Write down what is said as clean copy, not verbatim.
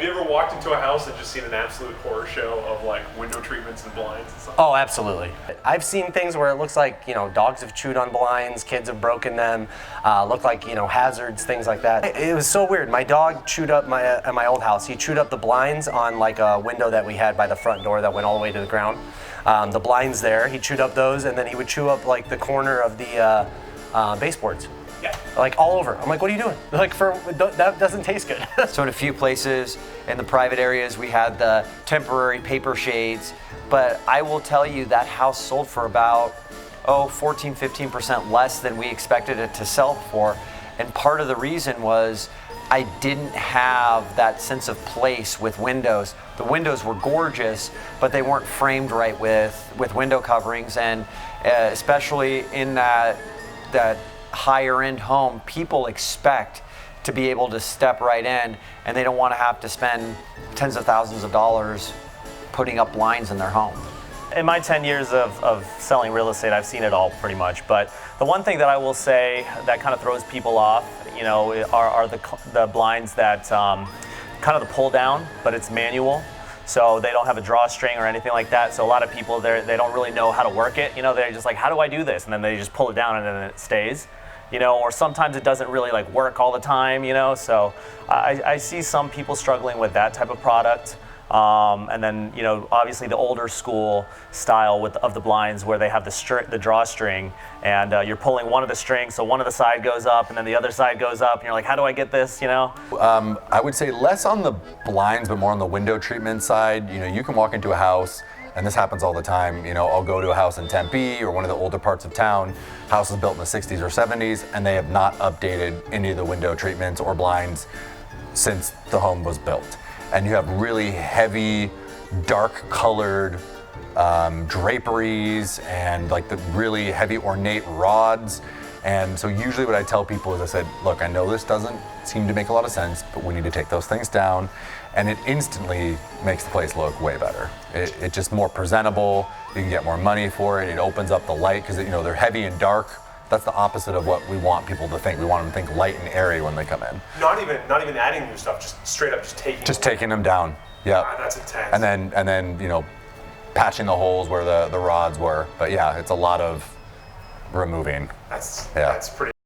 you ever walked into a house and just seen an absolute horror show of like window treatments and blinds and stuff? Oh, absolutely. I've seen things where it looks like, you know, dogs have chewed on blinds, kids have broken them, look like, you know, hazards, things like that. It was so weird. My dog chewed up at my old house. He chewed up the blinds on like a window that we had by the front door that went all the way to the ground. The blinds there, he chewed up those, and then he would chew up like the corner of the baseboards. Yeah. Like all over. I'm like, what are you doing? Like, that doesn't taste good. So in a few places in the private areas, we had the temporary paper shades, but I will tell you that house sold for about 14, 15% less than we expected it to sell for. And part of the reason was I didn't have that sense of place with windows. The windows were gorgeous, but they weren't framed right with window coverings, and especially in that higher end home, people expect to be able to step right in, and they don't want to have to spend tens of thousands of dollars putting up blinds in their home. In my 10 years of selling real estate, I've seen it all pretty much. But the one thing that I will say that kind of throws people off, you know, are the blinds that kind of the pull down, but it's manual. So they don't have a drawstring or anything like that. So a lot of people, they don't really know how to work it. You know, they're just like, how do I do this? And then they just pull it down and then it stays. You know, or sometimes it doesn't really like work all the time, you know, so I see some people struggling with that type of product. And then, you know, obviously the older school style of the blinds where they have the drawstring, and you're pulling one of the strings, so one of the side goes up and then the other side goes up, and you're like, how do I get this, you know? I would say less on the blinds, but more on the window treatment side. You know, you can walk into a house, and this happens all the time. You know, I'll go to a house in Tempe or one of the older parts of town. House was built in the 60s or 70s, and they have not updated any of the window treatments or blinds since the home was built. And you have really heavy, dark colored draperies and like the really heavy ornate rods. And so usually what I tell people is I said, look, I know this doesn't seem to make a lot of sense, but we need to take those things down. And it instantly makes the place look way better. It's just more presentable. You can get more money for it. It opens up the light because, you know, they're heavy and dark. That's the opposite of what we want people to think. We want them to think light and airy when they come in. Not even adding new stuff, just straight up taking them down. Yeah. God, that's intense. And then you know, patching the holes where the rods were. But yeah, it's a lot of removing. That's pretty